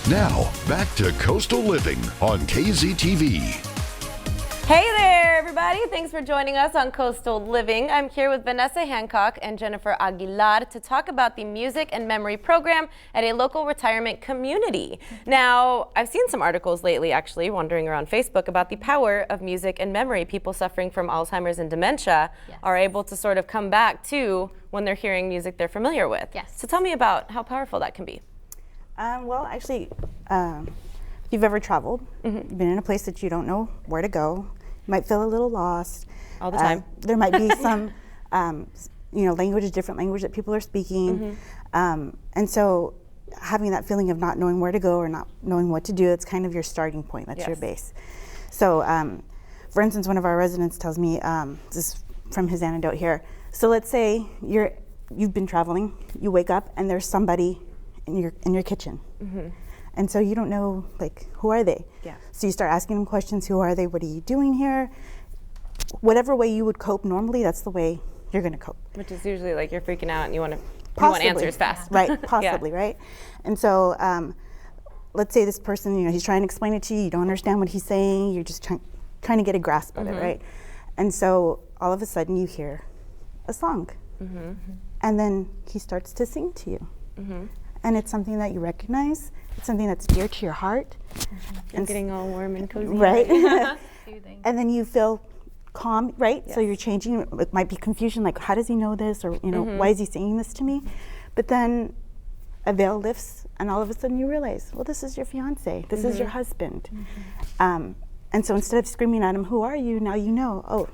Now, back to Coastal Living on KZTV. Hey there, everybody. Thanks for joining us on Coastal Living. I'm here with Vanessa Hancock and Jennifer Aguilar to talk about the Music and Memory program at a local retirement community. Now, I've seen some articles lately, actually, wandering around Facebook about the power of music and memory. People suffering from Alzheimer's and dementia are able to sort of come back to when they're hearing music they're familiar with. So tell me about how powerful that can be. Well, actually, if you've ever traveled, been in a place that you don't know where to go, you might feel a little lost. All the time. There might be some, language, different language that people are speaking. And so having that feeling of not knowing where to go or not knowing what to do, that's kind of your starting point. That's your base. So, for instance, one of our residents tells me, this is from his anecdote here. So let's say you've been traveling, you wake up and there's somebody in your kitchen. And so you don't know, like, who are they? So you start asking them questions. Who are they? What are you doing here? Whatever way you would cope normally, that's the way you're going to cope. Which is usually like you're freaking out and you want answers fast. Right, possibly, right? And so let's say this person, he's trying to explain it to you. You don't understand what he's saying. You're just trying to get a grasp of it, right? And so all of a sudden you hear a song. And then he starts to sing to you. And it's something that you recognize. It's something that's dear to your heart. I'm getting all warm and cozy. Right. And then you feel calm, right? So you're changing. It might be confusion, like, how does he know this? Or, why is he singing this to me? But then a veil lifts, and all of a sudden you realize, well, this is your fiance. This is your husband. And so instead of screaming at him, who are you? Now you know, oh,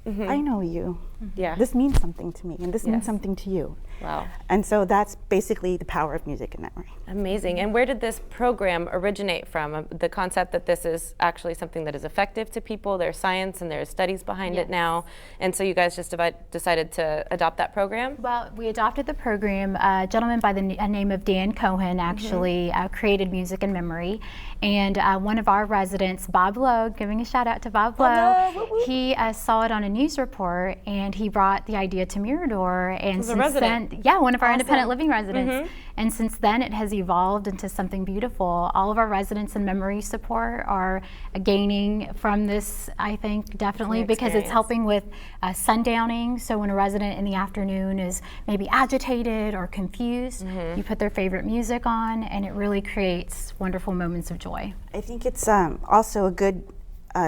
I know you. This means something to me, and this means something to you. Wow. And so that's basically the power of music and memory. Amazing. And where did this program originate from? The concept that this is actually something that is effective to people. There's science and there's studies behind it now. And so you guys just decided to adopt that program? Well, we adopted the program. A gentleman by the name of Dan Cohen actually created Music and Memory. And one of our residents, Bob Lowe, giving a shout out to Bob Lowe, he saw it on a news report and he brought the idea to Mirador. And since then, one of our independent living residents. And since then it has evolved into something beautiful. All of our residents and memory support are gaining from this, I think, definitely, because it's helping with sundowning. So when a resident in the afternoon is maybe agitated or confused, you put their favorite music on and it really creates wonderful moments of joy. I think it's also a good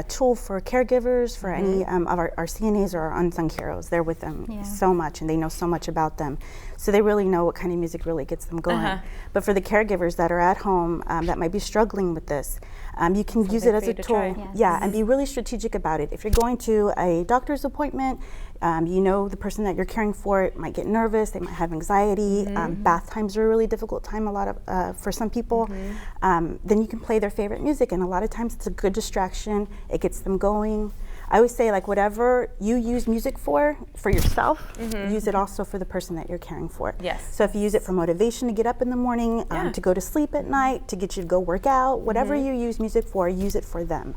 tool for caregivers, for any of our CNAs or our unsung heroes. They're with them so much and they know so much about them. So they really know what kind of music really gets them going. But for the caregivers that are at home that might be struggling with this, you can use it as a tool. And be really strategic about it. If you're going to a doctor's appointment, the person that you're caring for might get nervous, they might have anxiety. Bath times are a really difficult time for some people. Then you can play their favorite music, and a lot of times it's a good distraction. It gets them going. I always say, like, whatever you use music for yourself, use it also for the person that you're caring for. So if you use it for motivation to get up in the morning, to go to sleep at night, to get you to go work out, whatever you use music for, use it for them.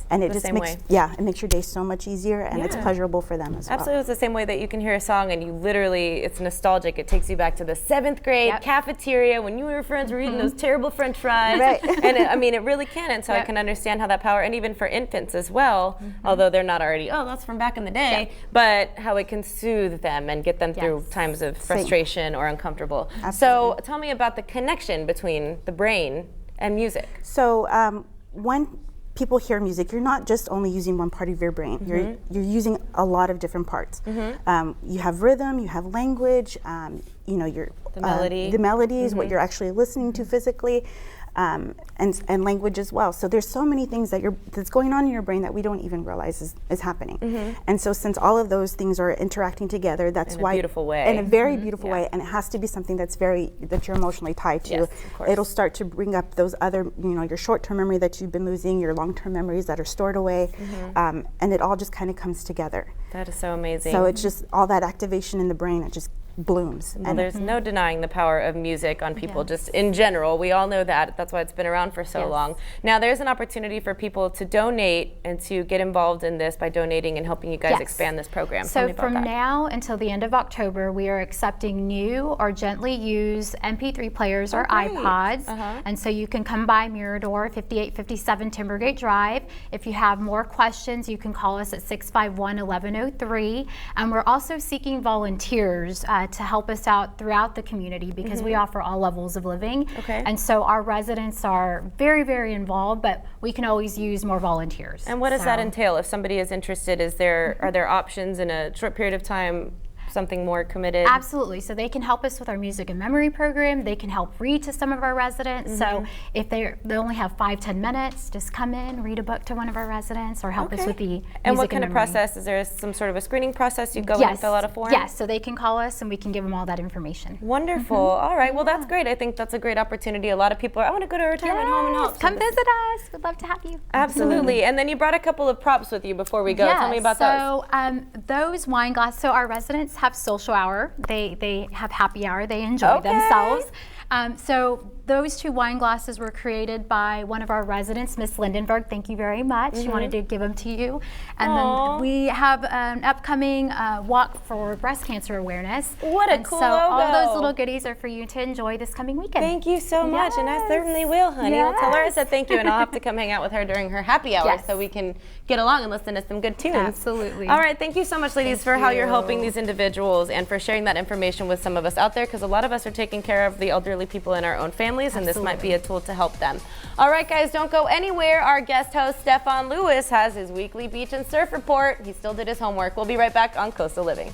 And it just makes it makes your day so much easier, and it's pleasurable for them as well. Absolutely, it's the same way that you can hear a song and you literally, it's nostalgic. It takes you back to the 7th grade cafeteria when you and your friends were eating those terrible French fries. And it really can. And so I can understand how that power, and even for infants as well, although they're not already, that's from back in the day, but how it can soothe them and get them through times of frustration or uncomfortable. So tell me about the connection between the brain and music. So when people hear music, you're not just only using one part of your brain. You're using a lot of different parts. You have rhythm, you have language, the melodies, what you're actually listening to physically. And language as well. So there's so many things that's going on in your brain that we don't even realize is happening. And so since all of those things are interacting together, that's why in a beautiful way. In a very beautiful way, and it has to be something that you're emotionally tied to. It'll start to bring up those other, your short-term memory that you've been losing, your long-term memories that are stored away, and it all just kind of comes together. That is so amazing. So it's just all that activation in the brain. It just blooms. Well, there's no denying the power of music on people just in general. We all know that. That's why it's been around for so long. Now, there's an opportunity for people to donate and to get involved in this by donating and helping you guys expand this program. So from now until the end of October, we are accepting new or gently used MP3 players or iPods. And so you can come by Mirador, 5857 Timbergate Drive. If you have more questions, you can call us at 651-1103. And we're also seeking volunteers to help us out throughout the community because we offer all levels of living. And so our residents are very, very involved, but we can always use more volunteers. And what does that entail? If somebody is interested, are there options in a short period of time, something more committed? Absolutely. So they can help us with our music and memory program. They can help read to some of our residents. So if they only have 5-10 minutes, just come in, read a book to one of our residents, or help us with the music and what kind of memory. process? Is there some sort of a screening process? You go in and fill out a form? Yes, so they can call us and we can give them all that information. Wonderful. All right. Well, that's great. I think that's a great opportunity. A lot of people are, I want to go to a retirement home and help. Come visit us. We'd love to have you. Absolutely. And then you brought a couple of props with you before we go. Tell me about those. So those wine glasses, so our residents have social hour. They have happy hour. They enjoy themselves. So those two wine glasses were created by one of our residents, Miss Lindenberg. Thank you very much. She wanted to give them to you. And then we have an upcoming walk for breast cancer awareness. What a cool so logo. all those little goodies are for you to enjoy this coming weekend. Thank you so much, and I certainly will, honey. I'll tell her I said thank you, and I'll have to come hang out with her during her happy hour so we can get along and listen to some good tunes. Absolutely. All right, thank you so much, ladies, for how you're helping these individuals and for sharing that information with some of us out there, because a lot of us are taking care of the elderly people in our own families, and this might be a tool to help them. All right, guys, don't go anywhere. Our guest host, Stefan Lewis, has his weekly beach and surf report. He still did his homework. We'll be right back on Coastal Living.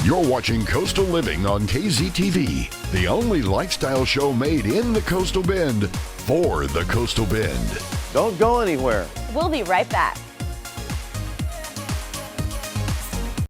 You're watching Coastal Living on KZTV, the only lifestyle show made in the Coastal Bend for the Coastal Bend. Don't go anywhere. We'll be right back.